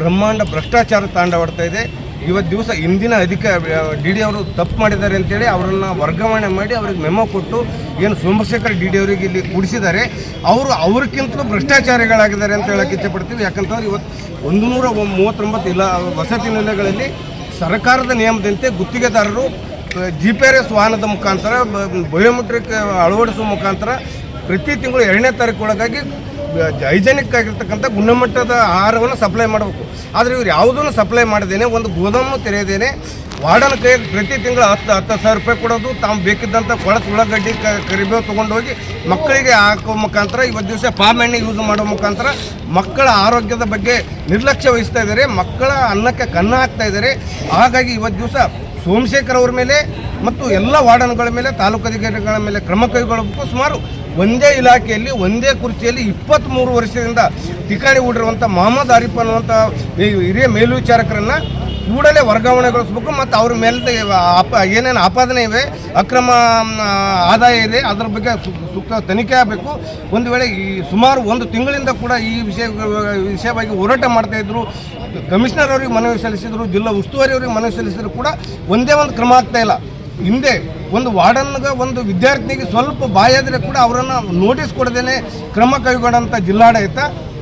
ಬ್ರಹ್ಮಾಂಡ ಭ್ರಷ್ಟಾಚಾರ ತಾಂಡವಾಡ್ತಾ ಇದೆ. ಇವತ್ತು ದಿವಸ ಇಂದಿನ ಡಿ ಡಿ ಅವರು ತಪ್ಪು ಮಾಡಿದ್ದಾರೆ ಅಂತೇಳಿ ಅವರನ್ನು ವರ್ಗಾವಣೆ ಮಾಡಿ ಅವ್ರಿಗೆ ಮೆಮೊ ಕೊಟ್ಟು ಏನು ಸೋಮಶೇಖರ್ ಡಿ ಡಿ ಅವರಿಗೆ ಇಲ್ಲಿ ಕೂಡಿಸಿದ್ದಾರೆ. ಅವ್ರಿಗಿಂತಲೂ ಭ್ರಷ್ಟಾಚಾರಿಗಳಾಗಿದ್ದಾರೆ ಅಂತ ಹೇಳಕ್ಕೆ ಇಚ್ಛೆಪಡ್ತೀವಿ. ಯಾಕಂತಂದ್ರೆ ಇವತ್ತು 139 ಇಲ್ಲ ವಸತಿ ನಿಲಯಗಳಲ್ಲಿ ಸರ್ಕಾರದ ನಿಯಮದಂತೆ ಗುತ್ತಿಗೆದಾರರು GPS ವಾಹನದ ಮುಖಾಂತರ ಬಯೋಮೆಟ್ರಿಕ್ ಅಳವಡಿಸುವ ಮುಖಾಂತರ ಪ್ರತಿ ತಿಂಗಳು 2ನೇ ತಾರೀಕು ಒಳಗಾಗಿ ಹೈಜೆನಿಕ್ ಆಗಿರ್ತಕ್ಕಂಥ ಗುಣಮಟ್ಟದ ಆಹಾರವನ್ನು ಸಪ್ಲೈ ಮಾಡಬೇಕು. ಆದರೆ ಇವ್ರು ಯಾವುದನ್ನು ಸಪ್ಲೈ ಮಾಡದೇನೆ ಒಂದು ಗೋದಾಮು ತೆರೆಯದೇನೆ ವಾರ್ಡನ್ ಕೈಗೆ ಪ್ರತಿ ತಿಂಗಳು 10,000 ರೂಪಾಯಿ ಕೊಡೋದು, ತಾವು ಬೇಕಿದ್ದಂಥ ಕೊಳತು ಉಳ್ಳಾಗಡ್ಡಿ ಕರಿಬೇವು ತೊಗೊಂಡೋಗಿ ಮಕ್ಕಳಿಗೆ ಹಾಕೋ ಮುಖಾಂತರ ಇವತ್ತು ದಿವಸ ಪಾಮ್ ಎಣ್ಣೆ ಯೂಸ್ ಮಾಡೋ ಮುಖಾಂತರ ಮಕ್ಕಳ ಆರೋಗ್ಯದ ಬಗ್ಗೆ ನಿರ್ಲಕ್ಷ್ಯ ವಹಿಸ್ತಾ ಇದ್ದಾರೆ. ಮಕ್ಕಳ ಅನ್ನಕ್ಕೆ ಕನ್ನ ಹಾಕ್ತಾ ಇದ್ದಾರೆ. ಹಾಗಾಗಿ ಇವತ್ತು ದಿವಸ ಸೋಮಶೇಖರ್ ಅವ್ರ ಮೇಲೆ ಮತ್ತು ಎಲ್ಲ ವಾರ್ಡನ್ಗಳ ಮೇಲೆ ತಾಲೂಕು ಅಧಿಕಾರಿಗಳ ಮೇಲೆ ಕ್ರಮ ಕೈಗೊಳ್ಳಬೇಕು. ಸುಮಾರು ಒಂದೇ ಇಲಾಖೆಯಲ್ಲಿ ಒಂದೇ ಕುರ್ಚಿಯಲ್ಲಿ 23 ವರ್ಷದಿಂದ ಠಿಕಾಣಿ ಹೂಡಿರುವಂಥ ಮೊಹಮ್ಮದ್ ಆರಿಫ್ ಅನ್ನುವಂಥ ಹಿರಿಯ ಮೇಲ್ವಿಚಾರಕರನ್ನು ಕೂಡಲೇ ವರ್ಗಾವಣೆಗೊಳಿಸಬೇಕು. ಮತ್ತು ಅವ್ರ ಮೇಲೆ ಏನೇನು ಆಪಾದನೆ ಇವೆ, ಅಕ್ರಮ ಆದಾಯ ಇದೆ, ಅದರ ಬಗ್ಗೆ ಸೂಕ್ತ ತನಿಖೆ ಆಗಬೇಕು. ಒಂದು ವೇಳೆ ಈ ಸುಮಾರು 1 ತಿಂಗಳಿಂದ ಕೂಡ ಈ ವಿಷಯವಾಗಿ ಹೋರಾಟ ಮಾಡ್ತಾಯಿದ್ರು. ಕಮಿಷನರ್ ಅವರಿಗೆ ಮನವಿ ಸಲ್ಲಿಸಿದರು, ಜಿಲ್ಲಾ ಉಸ್ತುವಾರಿ ಅವರಿಗೆ ಮನವಿ ಸಲ್ಲಿಸಿದ್ರು ಕೂಡ ಒಂದೇ ಒಂದು ಕ್ರಮ ಆಗ್ತಾಯಿಲ್ಲ. ಹಿಂದೆ ಒಂದು ವಾರ್ಡನ್ಗೆ ಒಂದು ವಿದ್ಯಾರ್ಥಿನಿಗೆ ಸ್ವಲ್ಪ ಬಾಯಾದರೆ ಕೂಡ ಅವರನ್ನು ನೋಟಿಸ್ ಕೊಡದೇನೆ ಕ್ರಮ ಕೈಗೊಳ್ಳೋಂಥ ಜಿಲ್ಲಾಡಳಿತ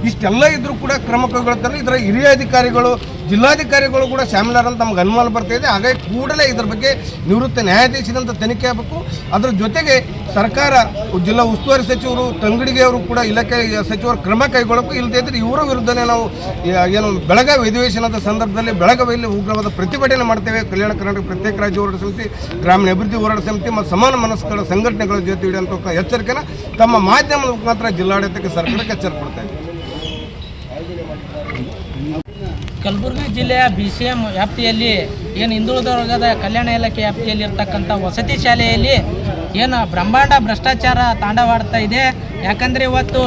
ಇಷ್ಟೆಲ್ಲ ಇದ್ದರೂ ಕೂಡ ಕ್ರಮ ಕೈಗೊಳ್ತಾರೆ. ಇದರ ಹಿರಿಯ ಅಧಿಕಾರಿಗಳು, ಜಿಲ್ಲಾಧಿಕಾರಿಗಳು ಕೂಡ ಶಾಮೀಲಾರಂತ ನಮ್ಗೆ ಅನುಮಾನ ಬರ್ತಾ ಇದೆ. ಹಾಗಾಗಿ ಕೂಡಲೇ ಇದರ ಬಗ್ಗೆ ನಿವೃತ್ತ ನ್ಯಾಯಾಧೀಶದಂತ ತನಿಖೆ ಆಗಬೇಕು. ಅದರ ಜೊತೆಗೆ ಸರ್ಕಾರ, ಜಿಲ್ಲಾ ಉಸ್ತುವಾರಿ ಸಚಿವರು ತಂಗಡಿಗೆ ಅವರು ಕೂಡ ಇಲಾಖೆ ಸಚಿವರು ಕ್ರಮ ಕೈಗೊಳ್ಳಬೇಕು. ಇಲ್ಲದೇ ಇದ್ದರೆ ಇವರ ವಿರುದ್ಧನೇ ನಾವು ಏನು ಬೆಳಗಾವಿ ಅಧಿವೇಶನದ ಸಂದರ್ಭದಲ್ಲಿ ಬೆಳಗಾವಿಯಲ್ಲಿ ಉಗ್ರವಾದ ಪ್ರತಿಭಟನೆ ಮಾಡ್ತೇವೆ. ಕಲ್ಯಾಣ ಕರ್ನಾಟಕ ಪ್ರತ್ಯೇಕ ರಾಜ್ಯ ಹೋರಾಟ ಸಮಿತಿ, ಗ್ರಾಮೀಣ ಅಭಿವೃದ್ಧಿ ಹೋರಾಟ ಸಮಿತಿ ಮತ್ತು ಸಮಾನ ಮನಸ್ಕರ ಸಂಘಟನೆಗಳ ಜೊತೆ ಇಡುವಂಥ ಎಚ್ಚರಿಕೆನ ತಮ್ಮ ಮಾಧ್ಯಮದ ಮುಖಾಂತರ ಜಿಲ್ಲಾಡಳಿತಕ್ಕೆ ಸರ್ಕಾರಕ್ಕೆ ಎಚ್ಚರಿಕೆ ಕೊಡ್ತಾ ಇದೆ. ಕಲಬುರಗಿ ಜಿಲ್ಲೆಯ BCM ವ್ಯಾಪ್ತಿಯಲ್ಲಿ ಏನು ಹಿಂದುಳಿದ ವರ್ಗದ ಕಲ್ಯಾಣ ಇಲಾಖೆ ವ್ಯಾಪ್ತಿಯಲ್ಲಿ ಇರ್ತಕ್ಕಂಥ ವಸತಿ ಶಾಲೆಯಲ್ಲಿ ಏನು ಬ್ರಹ್ಮಾಂಡ ಭ್ರಷ್ಟಾಚಾರ ತಾಂಡವಾಡ್ತಾ ಇದೆ. ಯಾಕಂದರೆ ಇವತ್ತು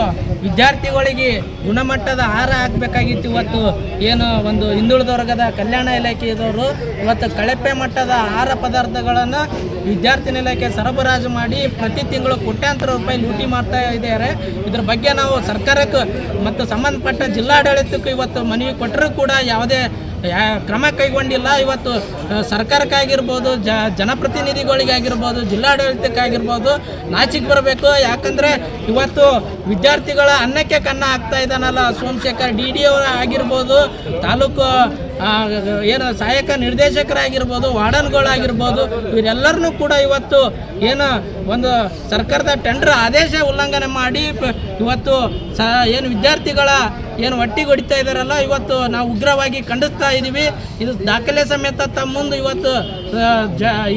ವಿದ್ಯಾರ್ಥಿಗಳಿಗೆ ಗುಣಮಟ್ಟದ ಆಹಾರ ಹಾಕಬೇಕಾಗಿತ್ತು. ಇವತ್ತು ಏನು ಒಂದು ಹಿಂದುಳಿದ ವರ್ಗದ ಕಲ್ಯಾಣ ಇಲಾಖೆಯವರು ಇವತ್ತು ಕಳಪೆ ಮಟ್ಟದ ಆಹಾರ ಪದಾರ್ಥಗಳನ್ನು ವಿದ್ಯಾರ್ಥಿ ಇಲಾಖೆ ಸರಬರಾಜು ಮಾಡಿ ಪ್ರತಿ ತಿಂಗಳು ಕೋಟ್ಯಾಂತರ ರೂಪಾಯಿ ಲೂಟಿ ಮಾಡ್ತಾ ಇದ್ದಾರೆ. ಇದ್ರ ಬಗ್ಗೆ ನಾವು ಸರ್ಕಾರಕ್ಕೆ ಮತ್ತು ಸಂಬಂಧಪಟ್ಟ ಜಿಲ್ಲಾಡಳಿತಕ್ಕೂ ಇವತ್ತು ಮನವಿ ಕೊಟ್ಟರೂ ಕೂಡ ಯಾವುದೇ ಕ್ರಮ ಕೈಗೊಂಡಿಲ್ಲ. ಇವತ್ತು ಸರ್ಕಾರಕ್ಕಾಗಿರ್ಬೋದು, ಜನಪ್ರತಿನಿಧಿಗಳಿಗಾಗಿರ್ಬೋದು, ಜಿಲ್ಲಾಡಳಿತಕ್ಕಾಗಿರ್ಬೋದು ನಾಚಿಕೆ ಬರಬೇಕು. ಯಾಕಂದರೆ ಇವತ್ತು ವಿದ್ಯಾರ್ಥಿಗಳ ಅನ್ನಕ್ಕೆ ಕನ್ನ ಹಾಕ್ತಾ ಇದ್ದಾನಲ್ಲ ಸೋಮಶೇಖರ್ DD ಅವರು ಆಗಿರ್ಬೋದು, ತಾಲೂಕು ಏನು ಸಹಾಯಕ ನಿರ್ದೇಶಕರಾಗಿರ್ಬೋದು, ವಾರ್ಡನ್ಗಳಾಗಿರ್ಬೋದು, ಇವರೆಲ್ಲರನ್ನೂ ಕೂಡ ಇವತ್ತು ಏನು ಒಂದು ಸರ್ಕಾರದ ಟೆಂಡರ್ ಆದೇಶ ಉಲ್ಲಂಘನೆ ಮಾಡಿ ಇವತ್ತು ಏನು ವಿದ್ಯಾರ್ಥಿಗಳ ಏನು ಒಟ್ಟಿಗೆ ಹೊಡಿತಾ ಇದ್ದಾರಲ್ಲ, ಇವತ್ತು ನಾವು ಉಗ್ರವಾಗಿ ಖಂಡಿಸ್ತಾ ಇದ್ದೀವಿ. ಇದು ದಾಖಲೆ ಸಮೇತ ತಮ್ಮ ಮುಂದೆ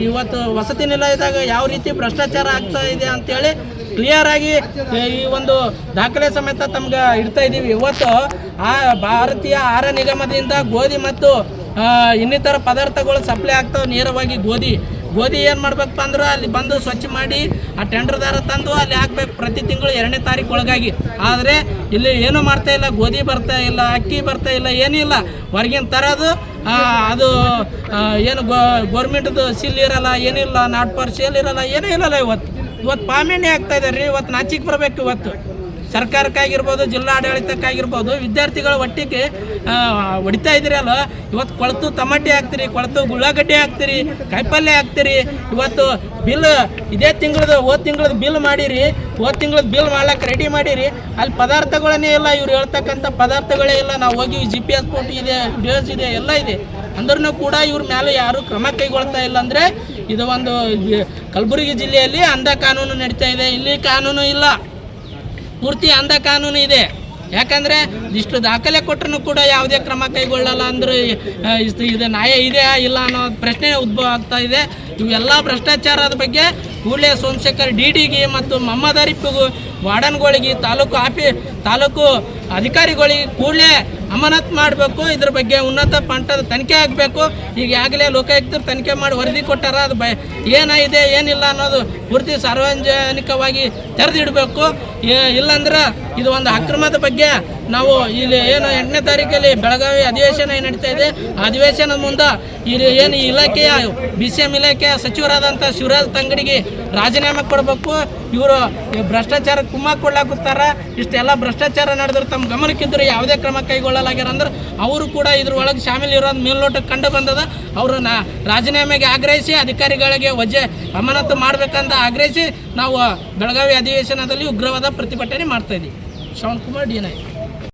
ಇವತ್ತು ವಸತಿ ನಿಲಯದಾಗ ಯಾವ ರೀತಿ ಭ್ರಷ್ಟಾಚಾರ ಆಗ್ತಾ ಇದೆ ಅಂತೇಳಿ ಕ್ಲಿಯರಾಗಿ ಈ ಒಂದು ದಾಖಲೆ ಸಮೇತ ತಮ್ಗೆ ಇಡ್ತಾ ಇದ್ದೀವಿ. ಇವತ್ತು ಆ ಭಾರತೀಯ ಆಹಾರ ನಿಗಮದಿಂದ ಗೋಧಿ ಮತ್ತು ಇನ್ನಿತರ ಪದಾರ್ಥಗಳು ಸಪ್ಲೈ ಆಗ್ತಾವೆ. ನೇರವಾಗಿ ಗೋಧಿ ಏನು ಮಾಡ್ಬೇಕಪ್ಪ ಅಂದ್ರೆ ಅಲ್ಲಿ ಬಂದು ಸ್ವಚ್ಛ ಮಾಡಿ ಆ ಟೆಂಡರ್ದಾರ ತಂದು ಅಲ್ಲಿ ಹಾಕ್ಬೇಕು ಪ್ರತಿ ತಿಂಗಳು 2ನೇ ತಾರೀಕು ಒಳಗಾಗಿ. ಆದರೆ ಇಲ್ಲಿ ಏನೂ ಮಾಡ್ತಾ ಇಲ್ಲ, ಗೋಧಿ ಬರ್ತಾ ಇಲ್ಲ, ಅಕ್ಕಿ ಬರ್ತಾ ಇಲ್ಲ, ಏನೂ ಇಲ್ಲ. ಹೊರಗಿನ ತರೋದು ಅದು ಏನು ಗೌರ್ಮೆಂಟ್ದು ಸೀಲ್ ಇರಲ್ಲ, ಏನಿಲ್ಲ, ನಾಟ್ ಫಾರ್ ಸೇಲ್ ಇರಲ್ಲ, ಏನೂ ಇರಲ್ಲ. ಇವತ್ತು ಪಾಮೆಣ್ಣೆ ಆಗ್ತಾ ಇದ್ದಾರೆ ರೀ. ಇವತ್ತು ನಾಚಿಕೆ ಬರಬೇಕು. ಇವತ್ತು ಸರ್ಕಾರಕ್ಕಾಗಿರ್ಬೋದು, ಜಿಲ್ಲಾಡಳಿತಕ್ಕಾಗಿರ್ಬೋದು, ವಿದ್ಯಾರ್ಥಿಗಳ ಒಟ್ಟಿಗೆ ಹೊಡಿತಾ ಇದ್ದೀರಲ್ಲ. ಇವತ್ತು ಕೊಳತು ಟಮಾಟೆ ಹಾಕ್ತೀರಿ, ಕೊಳತು ಉಳ್ಳಾಗಡ್ಡಿ ಹಾಕ್ತೀರಿ, ಕಾಯಿಪಲ್ಯ ಹಾಕ್ತೀರಿ. ಇವತ್ತು ಬಿಲ್ ಇದೇ ತಿಂಗಳದ್ದು ಹೋದ ತಿಂಗಳದ್ದು ಬಿಲ್ ಮಾಡಿರಿ, ಹೋದ ತಿಂಗಳದ್ದು ಬಿಲ್ ಮಾಡ್ಲಿಕ್ಕೆ ರೆಡಿ ಮಾಡಿರಿ. ಅಲ್ಲಿ ಪದಾರ್ಥಗಳನ್ನೇ ಇಲ್ಲ, ಇವ್ರು ಹೇಳ್ತಕ್ಕಂಥ ಪದಾರ್ಥಗಳೇ ಇಲ್ಲ. ನಾವು ಹೋಗಿ GPS ಫೋಟೋ ಇದೆ, ವಿಡಿಯೋಸ್ ಇದೆ, ಎಲ್ಲ ಇದೆ. ಅಂದ್ರೂ ಕೂಡ ಇವ್ರ ಮೇಲೆ ಯಾರೂ ಕ್ರಮ ಕೈಗೊಳ್ತಾ ಇಲ್ಲ. ಅಂದರೆ ಇದು ಒಂದು ಕಲಬುರಗಿ ಜಿಲ್ಲೆಯಲ್ಲಿ ಅಂಧ ಕಾನೂನು ನಡೀತಾ ಇದೆ. ಇಲ್ಲಿ ಕಾನೂನು ಇಲ್ಲ, ಪೂರ್ತಿ ಅಂಧ ಕಾನೂನು ಇದೆ. ಯಾಕಂದರೆ ಇಷ್ಟು ದಾಖಲೆ ಕೊಟ್ಟರು ಕೂಡ ಯಾವುದೇ ಕ್ರಮ ಕೈಗೊಳ್ಳಲ್ಲ. ಅಂದರೆ ಇದು ನ್ಯಾಯ ಇದೆಯಾ ಇಲ್ಲ ಅನ್ನೋ ಪ್ರಶ್ನೆ ಉದ್ಭವ ಆಗ್ತಾ ಇದೆ. ಇವೆಲ್ಲ ಭ್ರಷ್ಟಾಚಾರದ ಬಗ್ಗೆ ಕೂಡಲೇ ಸೋಮಶೇಖರ್ DDಗೆ ಮತ್ತು ಮೊಹಮ್ಮದ್ ಆರಿಫ್ಗೂ, ವಾರ್ಡನ್ಗಳಿಗೆ, ತಾಲೂಕು ಅಧಿಕಾರಿಗಳಿಗೆ ಕೂಡಲೇ ಅಮಾನತ್ ಮಾಡಬೇಕು. ಇದ್ರ ಬಗ್ಗೆ ಉನ್ನತ ಮಟ್ಟದ ತನಿಖೆ ಆಗಬೇಕು. ಈಗಾಗಲೇ ಲೋಕಾಯುಕ್ತರು ತನಿಖೆ ಮಾಡಿ ವರದಿ ಕೊಟ್ಟಾರ. ಅದು ಏನಾಗಿದೆ ಏನಿಲ್ಲ ಅನ್ನೋದು ಪೂರ್ತಿ ಸಾರ್ವಜನಿಕವಾಗಿ ತೆರೆದಿಡಬೇಕು. ಇಲ್ಲಾಂದ್ರೆ ಇದು ಒಂದು ಅಕ್ರಮದ ಬಗ್ಗೆ ನಾವು ಇಲ್ಲಿ ಏನು 8ನೇ ತಾರೀಕಲ್ಲಿ ಬೆಳಗಾವಿ ಅಧಿವೇಶನ ನಡೀತಾ ಇದೆ. ಆ ಅಧಿವೇಶನದ ಮುಂದೆ ಏನು ಇಲಾಖೆಯ BCM ಇಲಾಖೆಯ ಸಚಿವರಾದಂಥ ಶಿವರಾಜ್ ತಂಗಡಿಗೆ ರಾಜೀನಾಮೆ ಕೊಡಬೇಕು. ಇವರು ಭ್ರಷ್ಟಾಚಾರ ಕುಮ್ಮ ಕೊಡ್ಲಾಕುತ್ತಾರ. ಇಷ್ಟೆಲ್ಲ ಭ್ರಷ್ಟಾಚಾರ ನಡೆದ್ರೆ ತಮ್ಮ ಗಮನಕ್ಕಿದ್ದರೆ ಯಾವುದೇ ಕ್ರಮ ಕೈಗೊಳ್ಳಲ್ಲ. ತಗೊಳ್ಳಲಾಗ್ಯಾರ ಅಂದ್ರೆ ಅವರು ಕೂಡ ಇದ್ರೊಳಗೆ ಶಾಮೀಲ್ ಇರೋದು ಮೇಲ್ನೋಟಕ್ಕೆ ಕಂಡು ಬಂದದ. ಅವ್ರನ್ನ ರಾಜೀನಾಮೆಗೆ ಆಗ್ರಹಿಸಿ ಅಧಿಕಾರಿಗಳಿಗೆ ಅಮಾನತು ಮಾಡಬೇಕಂತ ಆಗ್ರಹಿಸಿ ನಾವು ಬೆಳಗಾವಿ ಅಧಿವೇಶನದಲ್ಲಿ ಉಗ್ರವಾದ ಪ್ರತಿಭಟನೆ ಮಾಡ್ತಾ ಇದ್ದೀವಿ. ಶ್ರವಣ್ ಕುಮಾರ್, D9.